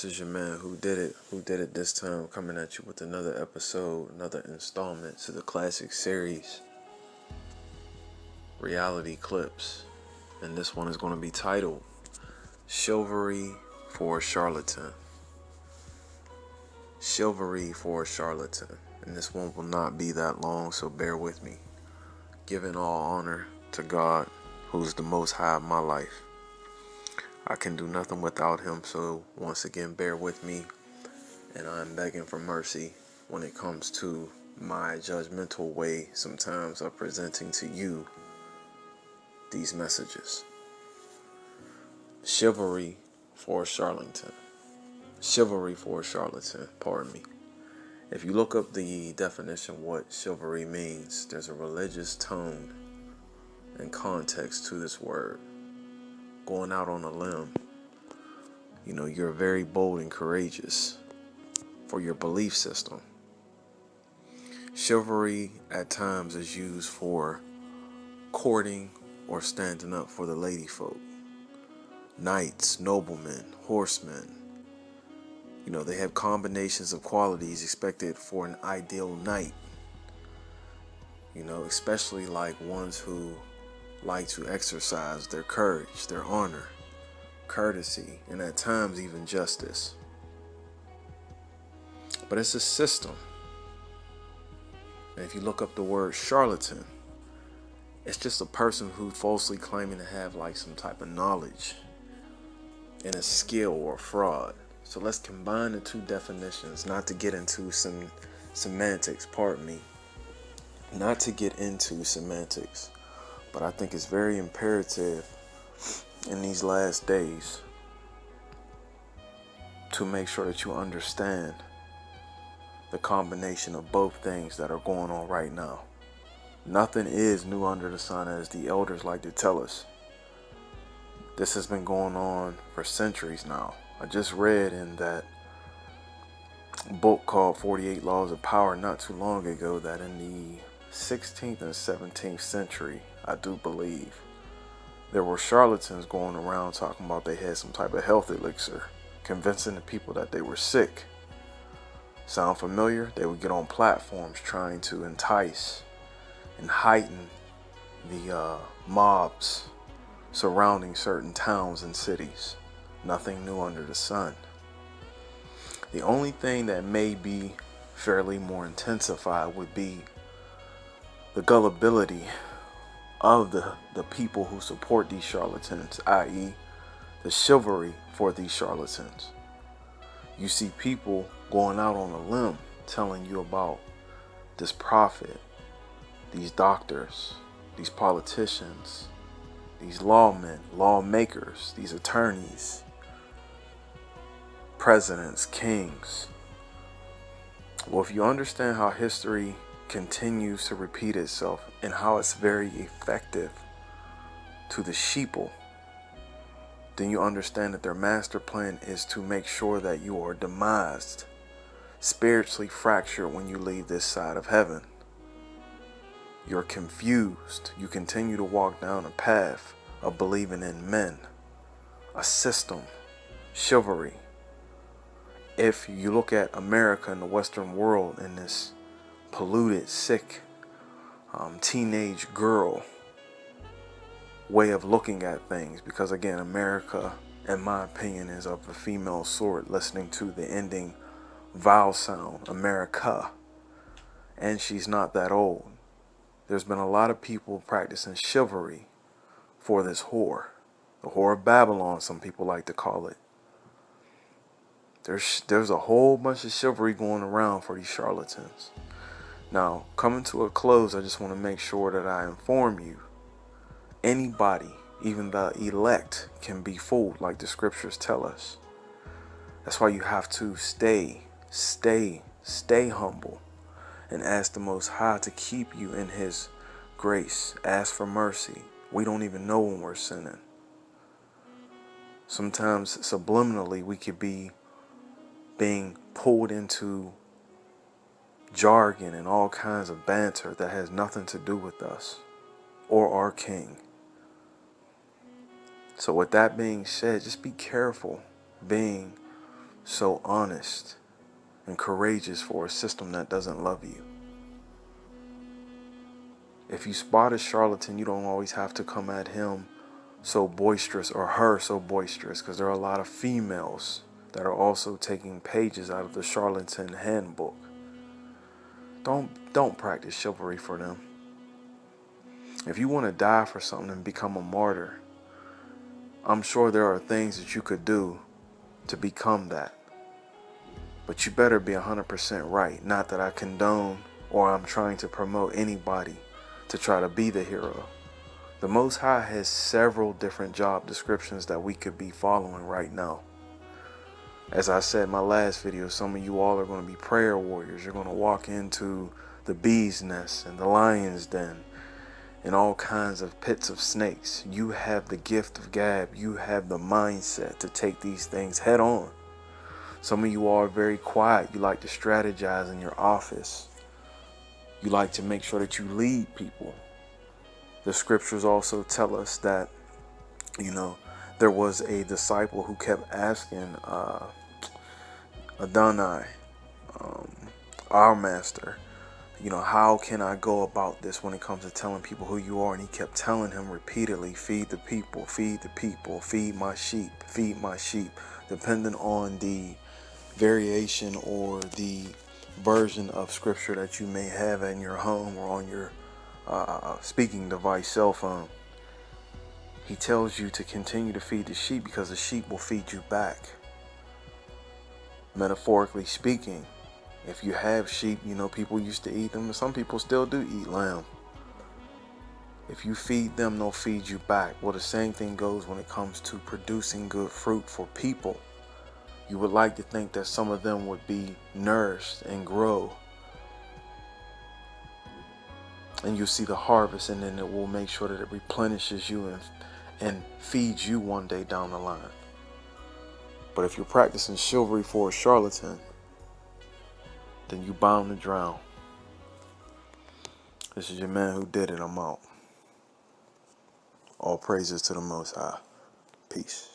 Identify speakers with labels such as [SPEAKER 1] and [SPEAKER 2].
[SPEAKER 1] is your man Who Did It? Who Did It this time? Coming at you with another episode, another installment to the classic series, Reality Clips. And this one is going to be titled Chivalry for a Charlatan. Chivalry for a Charlatan. And this one will not be that long, so bear with me. Giving all honor to God, who's the most high of my life. I can do nothing without him, so once again, bear with me, and I'm begging for mercy when it comes to my judgmental way sometimes of presenting to you these messages. Chivalry for a charlatan. Chivalry for a charlatan, pardon me. If you look up the definition of what chivalry means, there's a religious tone and context to this word. Going out on a limb. You're very bold and courageous for your belief system. Chivalry at times is used for courting or standing up for the lady folk. Knights, noblemen, horsemen. They have combinations of qualities expected for an ideal knight. Especially like ones who like to exercise their courage, their honor, courtesy, and at times even justice. But it's a system. And if you look up the word charlatan, it's just a person who's falsely claiming to have like some type of knowledge and a skill or fraud. So let's combine the two definitions, not to get into some semantics, pardon me. Not to get into semantics, but I think it's very imperative in these last days to make sure that you understand the combination of both things that are going on right now. Nothing is new under the sun, as the elders like to tell us. This has been going on for centuries now. I just read in that book called 48 Laws of Power not too long ago that in the 16th and 17th century, I do believe, there were charlatans going around talking about they had some type of health elixir, convincing the people that they were sick. Sound familiar? They would get on platforms trying to entice and heighten the mobs surrounding certain towns and cities. Nothing new under the sun. The only thing that may be fairly more intensified would be the gullibility of the people who support these charlatans, i.e. the chivalry for these charlatans. You see people going out on a limb telling you about this prophet, these doctors, these politicians, these lawmen, lawmakers, these attorneys, presidents, kings. Well, if you understand how history continues to repeat itself and how it's very effective to the sheeple, then you understand that their master plan is to make sure that you are demised, spiritually fractured when you leave this side of heaven. You're confused. You continue to walk down a path of believing in men, a system, chivalry. If you look at America and the Western world in this polluted, sick, teenage girl way of looking at things, because again, America, in my opinion, is of a female sort, listening to the ending vowel sound, America, and she's not that old. There's been a lot of people practicing chivalry for this whore, the whore of Babylon, some people like to call it. There's a whole bunch of chivalry going around for these charlatans. Now, coming to a close, I just want to make sure that I inform you. Anybody, even the elect, can be fooled like the scriptures tell us. That's why you have to stay humble and ask the Most High to keep you in His grace. Ask for mercy. We don't even know when we're sinning. Sometimes subliminally we could be being pulled into jargon and all kinds of banter that has nothing to do with us or our King. So with that being said, just be careful being so honest and courageous for a system that doesn't love you. If you spot a charlatan, you don't always have to come at him so boisterous or her so boisterous, because there are a lot of females that are also taking pages out of the charlatan handbook. Don't practice chivalry for them. If you want to die for something and become a martyr, I'm sure there are things that you could do to become that. But you better be 100% right. Not that I condone or I'm trying to promote anybody to try to be the hero. The Most High has several different job descriptions that we could be following right now. As I said in my last video, some of you all are going to be prayer warriors. You're going to walk into the bee's nest and the lion's den and all kinds of pits of snakes. You have the gift of gab. You have the mindset to take these things head on. Some of you all are very quiet. You like to strategize in your office. You like to make sure that you lead people. The scriptures also tell us that, there was a disciple who kept asking Adonai, our master, how can I go about this when it comes to telling people who you are? And he kept telling him repeatedly, feed the people, feed the people, feed my sheep, depending on the variation or the version of scripture that you may have in your home or on your speaking device, cell phone. He tells you to continue to feed the sheep because the sheep will feed you back. Metaphorically speaking, if you have sheep, people used to eat them, and some people still do eat lamb. If you feed them, they'll feed you back. Well, the same thing goes when it comes to producing good fruit for people. You would like to think that some of them would be nourished and grow, and you'll see the harvest, and then it will make sure that it replenishes you and feeds you one day down the line. But if you're practicing chivalry for a charlatan, then you bound to drown. This is your man who did it. I'm out. All praises to the Most High. Peace.